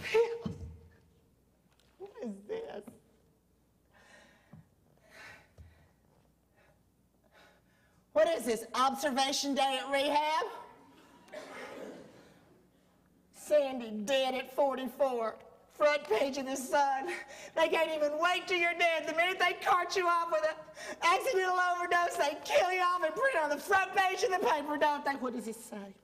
pills. What is this? What is this, observation day at rehab? Sandy dead at 44. Front page of the Sun. They can't even wait till you're dead. The minute they cart you off with an accidental overdose, they kill you off and print it on the front page of the paper, don't they? What does it say?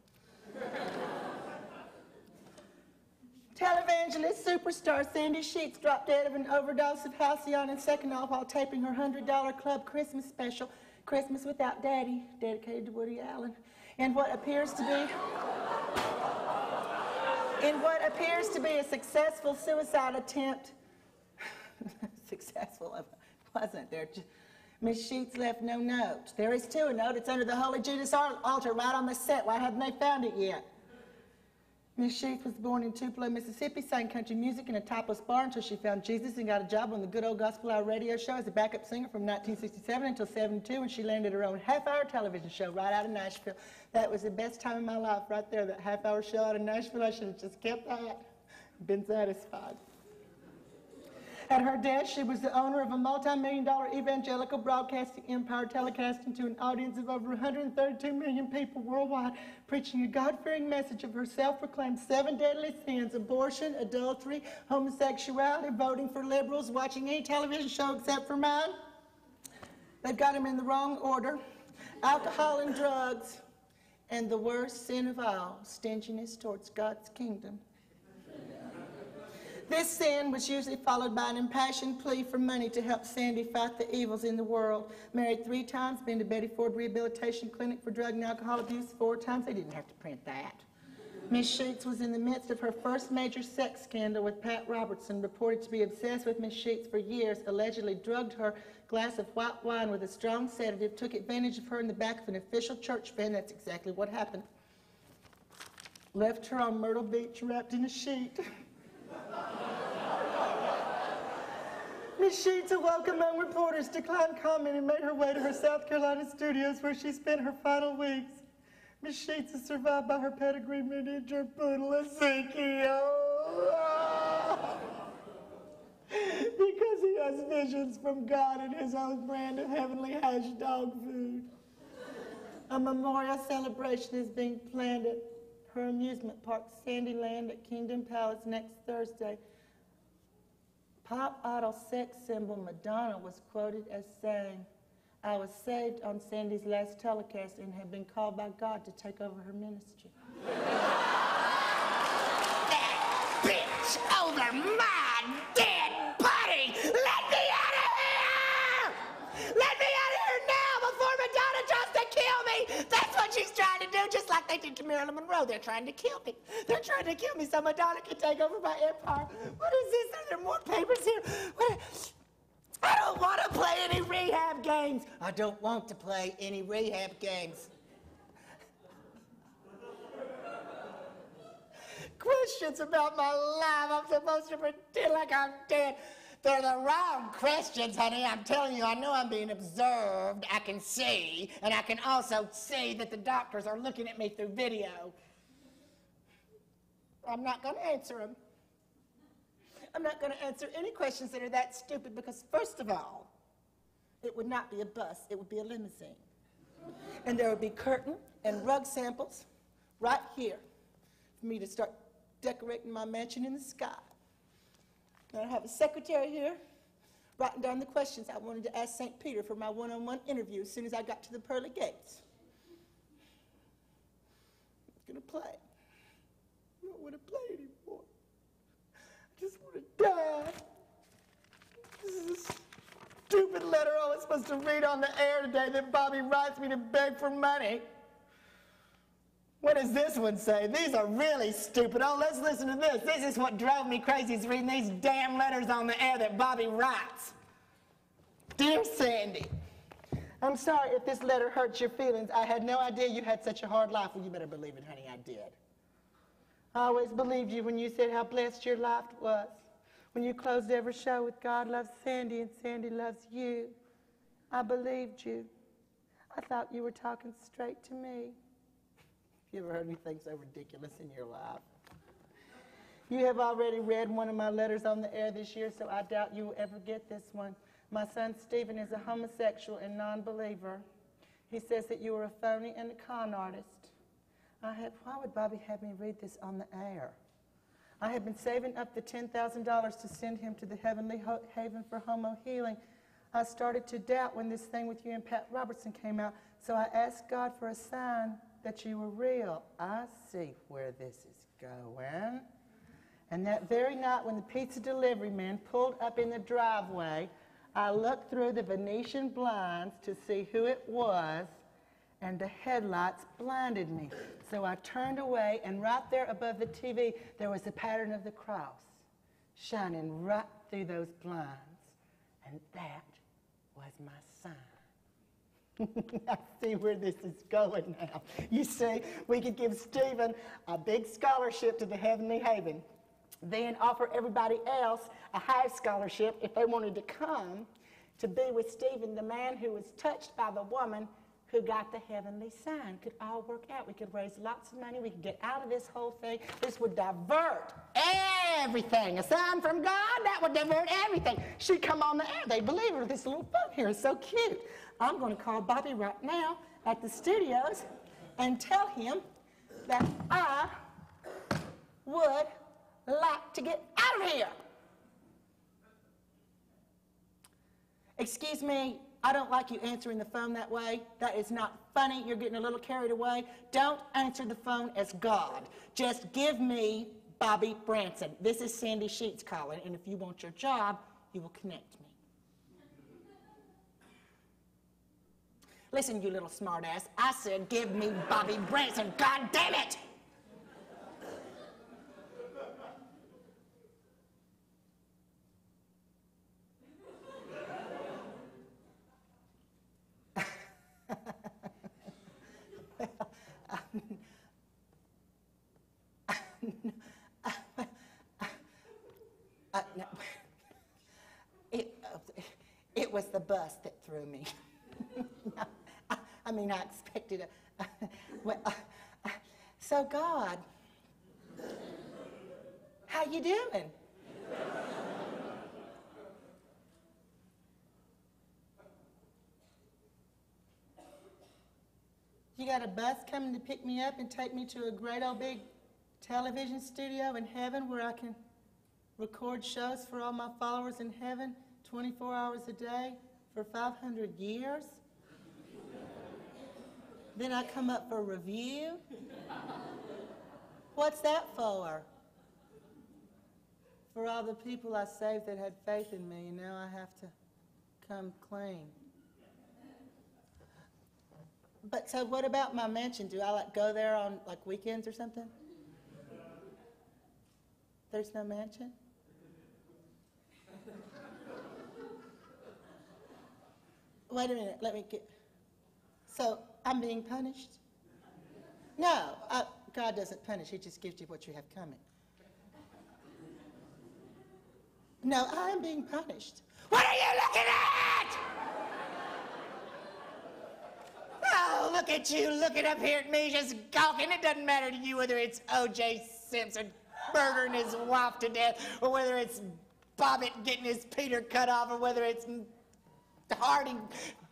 Televangelist superstar Sandy Sheets dropped dead of an overdose of Halcyon and Seconal while taping her $100 Club Christmas special, Christmas Without Daddy, dedicated to Woody Allen, in what appears to be a successful suicide attempt. Successful, wasn't there? Miss Sheets left no note. There is too a note. It's under the Holy Judas altar right on the set. Why haven't they found it yet? Miss Sheets was born in Tupelo, Mississippi, sang country music in a topless bar until she found Jesus and got a job on the Good Old Gospel Hour radio show as a backup singer from 1967 until 72, when she landed her own half-hour television show right out of Nashville. That was the best time of my life right there, that half-hour show out of Nashville. I should have just kept that, been satisfied. At her death, she was the owner of a multi-million-dollar evangelical broadcasting empire, telecasting to an audience of over 132 million people worldwide, preaching a God-fearing message of her self-proclaimed 7 deadly sins: abortion, adultery, homosexuality, voting for liberals, watching any television show except for mine. They've got them in the wrong order: alcohol and drugs, and the worst sin of all, stinginess towards God's kingdom. This sin was usually followed by an impassioned plea for money to help Sandy fight the evils in the world. Married 3 times, been to Betty Ford Rehabilitation Clinic for drug and alcohol abuse 4 times. They didn't have to print that. Miss Sheets was in the midst of her first major sex scandal with Pat Robertson, reported to be obsessed with Miss Sheets for years, allegedly drugged her glass of white wine with a strong sedative, took advantage of her in the back of an official church van. That's exactly what happened. Left her on Myrtle Beach wrapped in a sheet. Miss Sheets awoke among reporters, declined comment, and made her way to her South Carolina studios, where she spent her final weeks. Miss Sheets is survived by her pedigree miniature poodle, Ezekiel. Because he has visions from God and his own brand of heavenly hash dog food. A memorial celebration is being planned at her amusement park, Sandyland, at Kingdom Palace next Thursday. Pop idol sex symbol Madonna was quoted as saying, "I was saved on Sandy's last telecast and have been called by God to take over her ministry." That bitch over my dead body! Let me out of here! Let me out of here now before Madonna tries to kill me! That's what she's trying to do, just like they did to Marilyn Monroe. They're trying to kill me. They're trying to kill me so Madonna can take over my empire. What is this? Are there more papers here? I don't want to play any rehab games. I don't want to play any rehab games. Questions about my life. I'm supposed to pretend like I'm dead. They're the wrong questions, honey. I'm telling you, I know I'm being observed. I can see, and I can also see that the doctors are looking at me through video. I'm not going to answer them. I'm not going to answer any questions that are that stupid because, first of all, it would not be a bus. It would be a limousine. And there would be curtain and rug samples right here for me to start decorating my mansion in the sky. And I have a secretary here writing down the questions I wanted to ask St. Peter for my one-on-one interview as soon as I got to the pearly gates. I'm going to play. I don't want to play anymore. I just want to die. This is a stupid letter I was supposed to read on the air today that Bobby writes me to beg for money. What does this one say? These are really stupid. Oh, let's listen to this. This is what drove me crazy, is reading these damn letters on the air that Bobby writes. Dear Sandy, I'm sorry if this letter hurts your feelings. I had no idea you had such a hard life. Well, you better believe it, honey, I did. I always believed you when you said how blessed your life was. When you closed every show with God loves Sandy and Sandy loves you. I believed you. I thought you were talking straight to me. You ever heard anything so ridiculous in your life? You have already read one of my letters on the air this year, so I doubt you will ever get this one. My son Stephen is a homosexual and non-believer. He says that you are a phony and a con artist. Why would Bobby have me read this on the air? I have been saving up the $10,000 to send him to the Heavenly Haven for Homo Healing. I started to doubt when this thing with you and Pat Robertson came out, so I asked God for a sign that you were real. I see where this is going. And that very night when the pizza delivery man pulled up in the driveway, I looked through the Venetian blinds to see who it was, and the headlights blinded me. So I turned away, and right there above the TV, there was the pattern of the cross shining right through those blinds. And that was my sign. I see where this is going now. You see, we could give Stephen a big scholarship to the Heavenly Haven, then offer everybody else a high scholarship if they wanted to come to be with Stephen, the man who was touched by the woman who got the heavenly sign. Could all work out. We could raise lots of money. We could get out of this whole thing. This would divert everything. A sign from God, that would divert everything. She'd come on the air. They'd believe her. This little phone here is so cute. I'm going to call Bobby right now at the studios and tell him that I would like to get out of here. Excuse me, I don't like you answering the phone that way. That is not funny. You're getting a little carried away. Don't answer the phone as God. Just give me Bobby Branson. This is Sandy Sheets calling, and if you want your job, you will connect me. Listen, you little smartass. I said give me Bobby Branson. God damn it! No. It was the bus that threw me. No, I mean, I expected a... so, God, how you doing? You got a bus coming to pick me up and take me to a great old big television studio in heaven where I can record shows for all my followers in heaven 24 hours a day for 500 years? Then I come up for review? What's that for? For all the people I saved that had faith in me, and now I have to come clean. But so what about my mansion? Do I go there on weekends or something? There's no mansion? Wait a minute, let me get... So, I'm being punished? No, God doesn't punish. He just gives you what you have coming. No, I am being punished. What are you looking at? Oh, look at you looking up here at me just gawking. It doesn't matter to you whether it's O.J. Simpson murdering his wife to death, or whether it's Bobbitt getting his Peter cut off, or whether it's Harding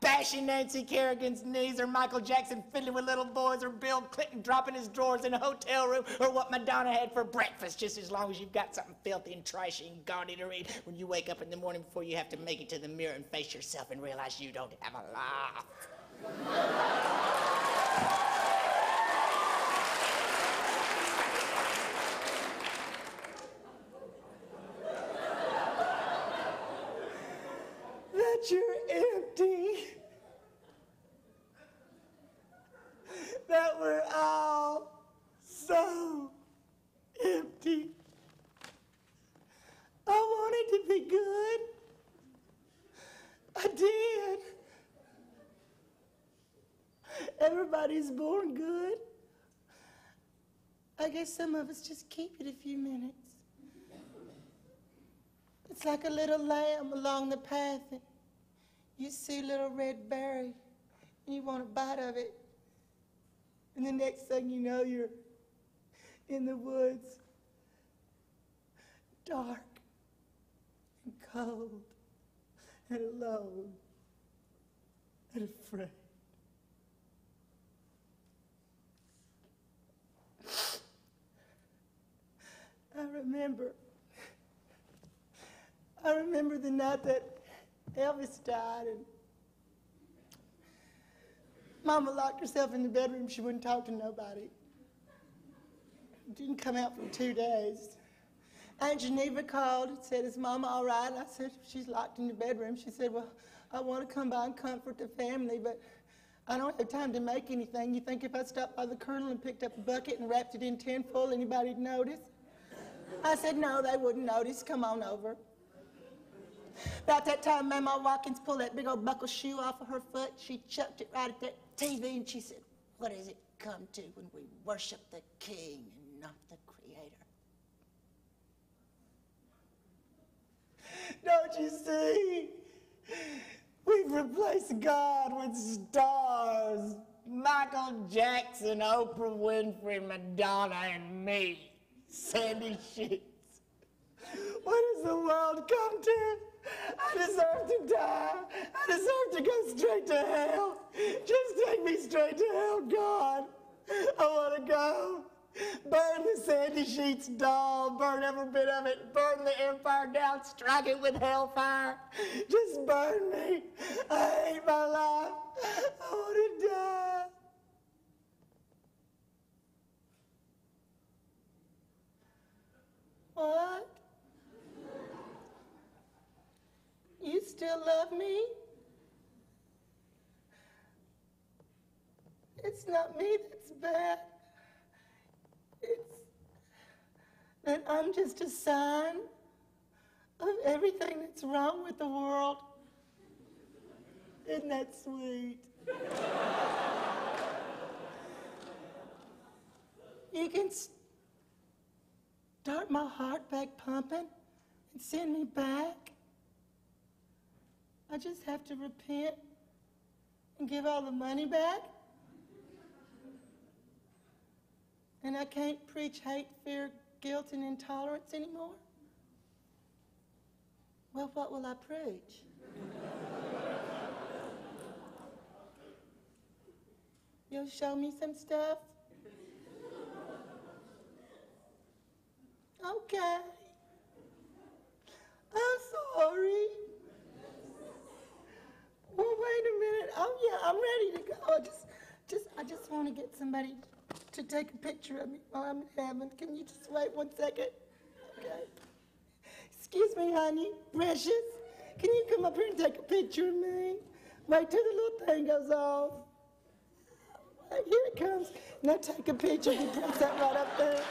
bashing Nancy Kerrigan's knees, or Michael Jackson fiddling with little boys, or Bill Clinton dropping his drawers in a hotel room, or what Madonna had for breakfast, just as long as you've got something filthy and trashy and gaudy to read when you wake up in the morning before you have to make it to the mirror and face yourself and realize you don't have a life. That you're empty. That we're all so empty. I wanted to be good. I did. Everybody's born good. I guess some of us just keep it a few minutes. It's like a little lamb along the path, and you see a little red berry, and you want a bite of it. And the next thing you know, you're in the woods dark and cold and alone and afraid. I remember the night that Elvis died, and Mama locked herself in the bedroom. She wouldn't talk to nobody. Didn't come out for 2 days. Aunt Geneva called and said, "Is Mama all right?" I said, "She's locked in the bedroom." She said, "Well, I want to come by and comfort the family, but I don't have time to make anything. You think if I stopped by the Colonel and picked up a bucket and wrapped it in tinfoil, anybody'd notice?" I said, "No, they wouldn't notice. Come on over." About that time, Mama Watkins pulled that big old buckle shoe off of her foot. She chucked it right at that TV, and she said, "What does it come to when we worship the King and not the Creator?" Don't you see? We've replaced God with stars. Michael Jackson, Oprah Winfrey, Madonna, and me, Sandy Sheets. What has the world come to? I deserve to die. I deserve to go straight to hell. Just take me straight to hell, God. I want to go. Burn the Sandy Sheets doll. Burn every bit of it. Burn the empire down. Strike it with hellfire. Just burn me. I hate my life. I want to die. What? You still love me? It's not me that's bad. It's that I'm just a sign of everything that's wrong with the world. Isn't that sweet? You can start my heart back pumping and send me back. I just have to repent and give all the money back. And I can't preach hate, fear, guilt, and intolerance anymore. Well, what will I preach? You'll show me some stuff? Okay. I'm sorry. Well, wait a minute. Oh, yeah, I'm ready to go. I just want to get somebody to take a picture of me while I'm in heaven. Can you just wait 1 second? Okay. Excuse me, honey. Precious. Can you come up here and take a picture of me? Wait till the little thing goes off. Right, here it comes. Now take a picture. You press that right up there.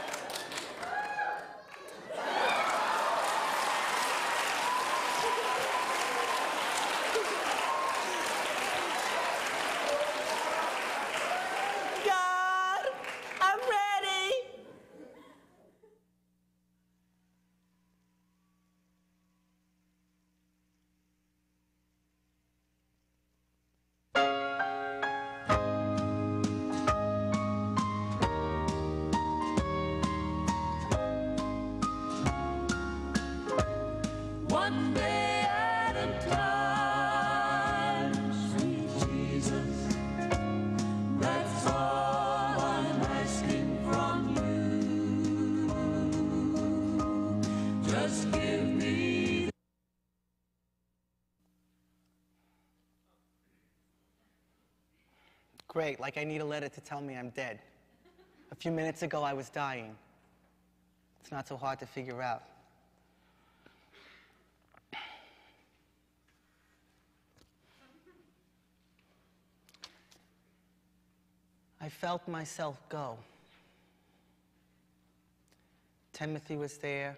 One day at a time, sweet Jesus, that's all I'm asking from you. Just give me. Great, like I need a letter to tell me I'm dead. A few minutes ago I was dying. It's not so hard to figure out. I felt myself go. Timothy was there.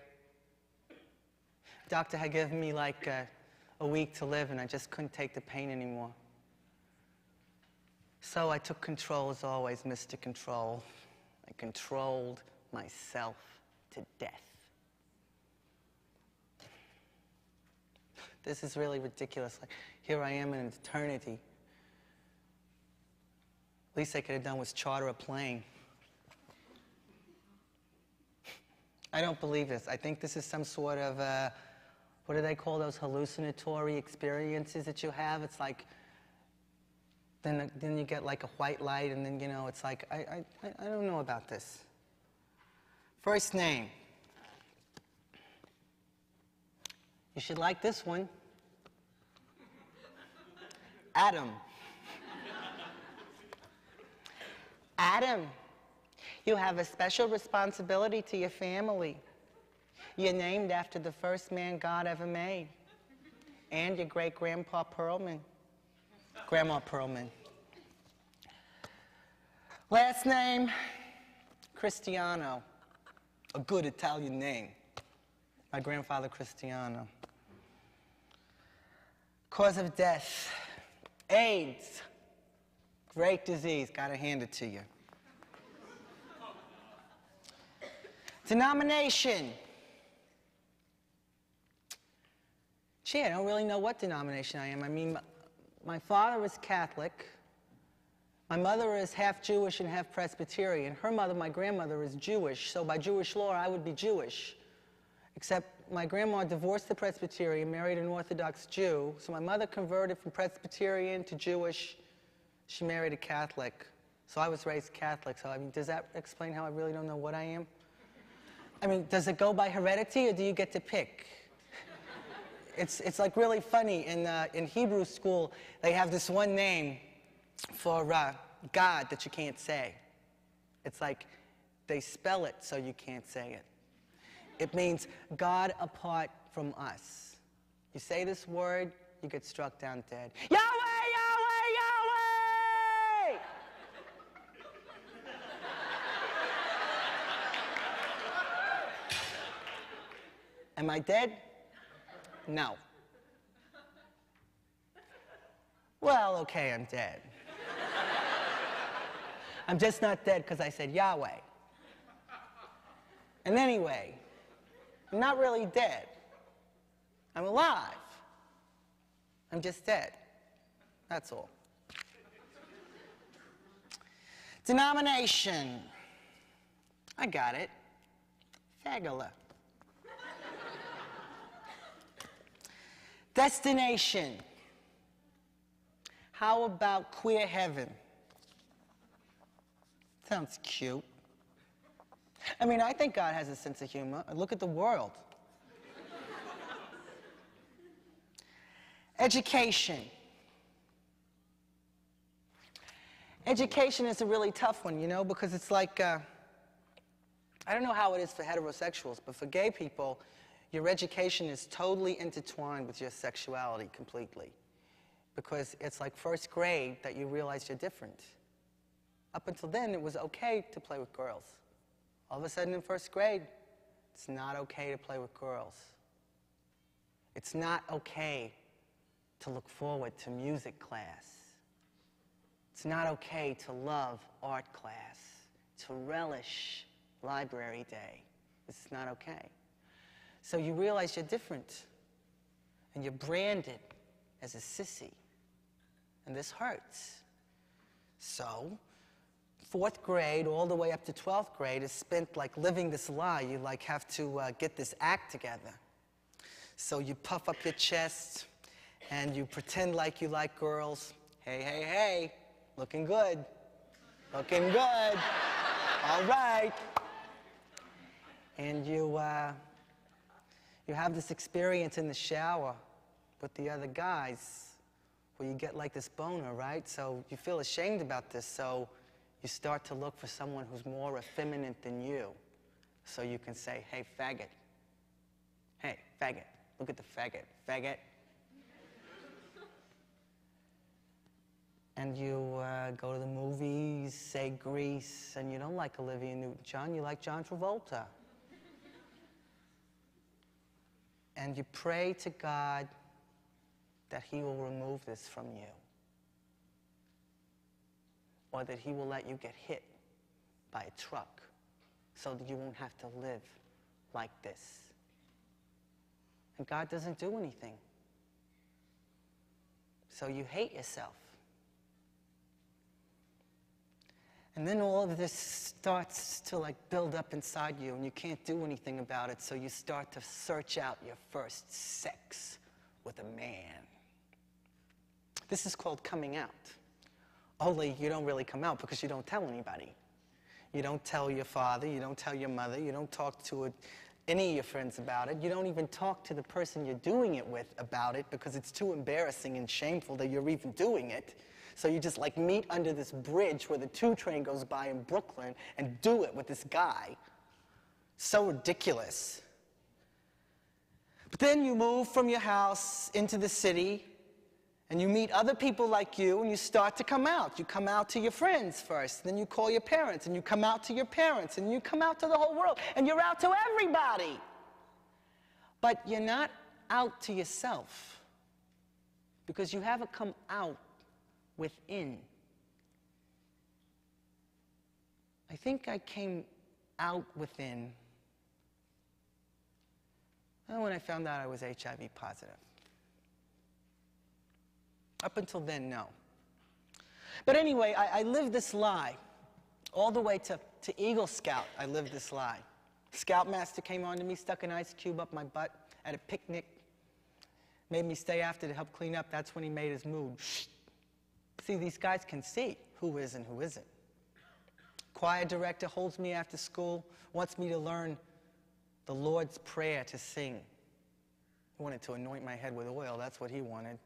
Doctor had given me like a week to live, and I just couldn't take the pain anymore. So I took control, as always, Mr. Control. I controlled myself to death. This is really ridiculous. Like, here I am in eternity. Least I could have done was charter a plane. I don't believe this. I think this is some sort of, what do they call those hallucinatory experiences that you have? It's like, then you get like a white light, and then, you know, it's like, I don't know about this. First name. You should like this one. Adam. Adam, you have a special responsibility to your family. You're named after the first man God ever made, and your great-grandpa Perlman. Grandma Perlman. Last name, Cristiano. A good Italian name. My grandfather, Cristiano. Cause of death, AIDS. Great disease, gotta hand it to you. Denomination. Gee, I don't really know what denomination I am. I mean, my father is Catholic. My mother is half Jewish and half Presbyterian. Her mother, my grandmother, is Jewish, so by Jewish law, I would be Jewish. Except my grandma divorced the Presbyterian, married an Orthodox Jew, so my mother converted from Presbyterian to Jewish. She married a Catholic, so I was raised Catholic. So, I mean, does that explain how I really don't know what I am? I mean, does it go by heredity, or do you get to pick? It's like really funny. In Hebrew school, they have this one name for God that you can't say. It's like they spell it so you can't say it. It means God apart from us. You say this word, you get struck down dead. Yahweh, Yahweh, Yahweh! Am I dead? No. Well, okay, I'm dead. I'm just not dead because I said Yahweh. And anyway, I'm not really dead. I'm alive. I'm just dead. That's all. Denomination. I got it. Fagula. Destination. How about queer heaven? Sounds cute. I mean, I think God has a sense of humor. Look at the world. Education. Education is a really tough one, you know, because it's like, I don't know how it is for heterosexuals, but for gay people, your education is totally intertwined with your sexuality completely. Because it's like first grade that you realize you're different. Up until then, it was okay to play with girls. All of a sudden in first grade, it's not okay to play with girls. It's not okay to look forward to music class. It's not okay to love art class, to relish library day. This is not okay. So you realize you're different, and you're branded as a sissy, and this hurts. So, 4th grade all the way up to 12th grade is spent like living this lie. You like have to get this act together. So you puff up your chest, and you pretend like you like girls. Hey, hey, hey, looking good. Looking good. All right. And you have this experience in the shower with the other guys where you get like this boner, right? So you feel ashamed about this, so you start to look for someone who's more effeminate than you. So you can say, hey, faggot. Hey, faggot. Look at the faggot. Faggot. And you go to the movies, say Grease, and you don't like Olivia Newton-John, you like John Travolta. And you pray to God that he will remove this from you. Or that he will let you get hit by a truck so that you won't have to live like this. And God doesn't do anything. So you hate yourself. And then all of this starts to like build up inside you, and you can't do anything about it, so you start to search out your first sex with a man. This is called coming out. Only you don't really come out because you don't tell anybody. You don't tell your father, you don't tell your mother, you don't talk to any of your friends about it. You don't even talk to the person you're doing it with about it because it's too embarrassing and shameful that you're even doing it. So you just like meet under this bridge where the 2 train goes by in Brooklyn and do it with this guy. So ridiculous. But then you move from your house into the city, and you meet other people like you, and you start to come out. You come out to your friends first, then you call your parents, and you come out to your parents, and you come out to the whole world, and you're out to everybody. But you're not out to yourself, because you haven't come out within. I think I came out within when I found out I was HIV positive. Up until then, no. But anyway, I lived this lie. All the way to Eagle Scout, I lived this lie. Scoutmaster came on to me, stuck an ice cube up my butt at a picnic, made me stay after to help clean up. That's when he made his move. See, these guys can see who is and who isn't. Choir director holds me after school, wants me to learn the Lord's Prayer to sing. He wanted to anoint my head with oil. That's what he wanted.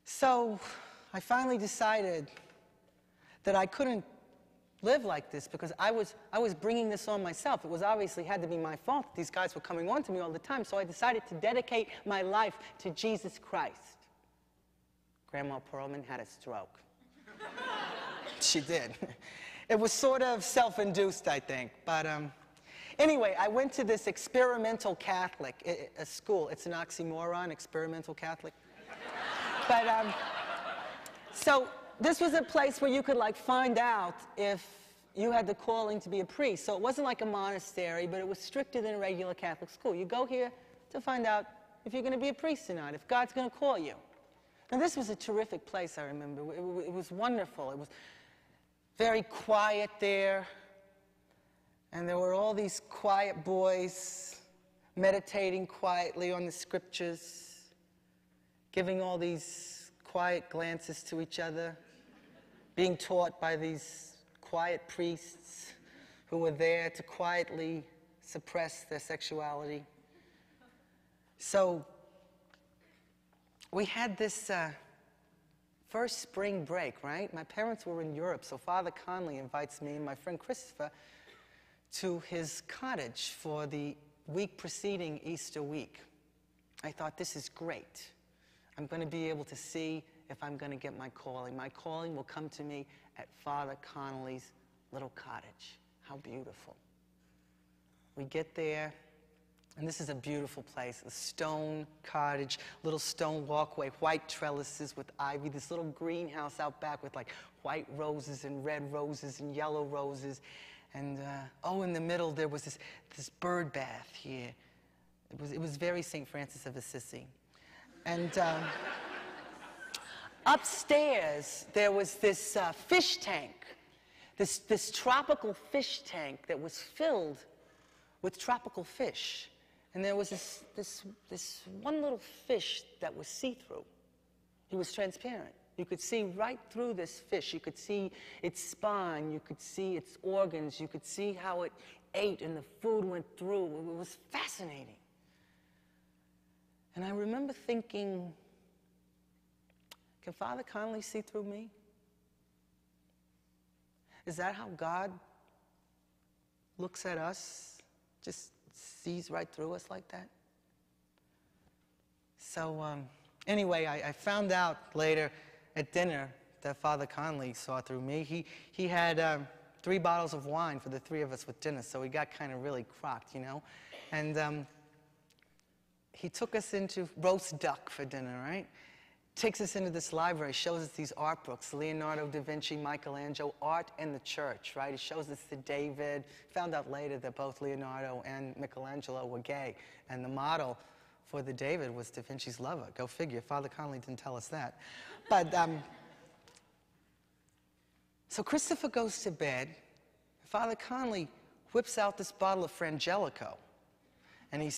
So I finally decided that I couldn't live like this because I was bringing this on myself. It was obviously had to be my fault that these guys were coming on to me all the time. So I decided to dedicate my life to Jesus Christ. Grandma Perlman had a stroke. She did. It was sort of self-induced, I think. But anyway, I went to this experimental Catholic a school. It's an oxymoron, experimental Catholic. But so this was a place where you could like find out if you had the calling to be a priest. So it wasn't like a monastery, but it was stricter than a regular Catholic school. You go here to find out if you're going to be a priest or not, if God's going to call you. And this was a terrific place, I remember. It was wonderful. It was very quiet there. And there were all these quiet boys meditating quietly on the scriptures, giving all these quiet glances to each other, being taught by these quiet priests who were there to quietly suppress their sexuality. So we had this first spring break, right? My parents were in Europe, so Father Conley invites me and my friend Christopher to his cottage for the week preceding Easter week. I thought, this is great. I'm going to be able to see if I'm going to get my calling. My calling will come to me at Father Connolly's little cottage. How beautiful. We get there, and this is a beautiful place. A stone cottage, little stone walkway, white trellises with ivy, this little greenhouse out back with like white roses and red roses and yellow roses. And oh, in the middle there was this bird bath here. It was very St. Francis of Assisi. And upstairs, there was this fish tank, this tropical fish tank that was filled with tropical fish. And there was this one little fish that was see-through. He was transparent. You could see right through this fish. You could see its spine. You could see its organs. You could see how it ate and the food went through. It was fascinating. And I remember thinking, can Father Connolly see through me? Is that how God looks at us? Just sees right through us like that? So anyway, I found out later at dinner that Father Connolly saw through me. He had 3 bottles of wine for the 3 of us with dinner, so we got kind of really crocked, you know? And he took us into roast duck for dinner, right? Takes us into this library, shows us these art books, Leonardo da Vinci, Michelangelo, Art and the Church, right? He shows us the David. Found out later that both Leonardo and Michelangelo were gay, and the model for the David was Da Vinci's lover. Go figure. Father Connolly didn't tell us that. But So Christopher goes to bed. Father Conley whips out this bottle of Frangelico, and he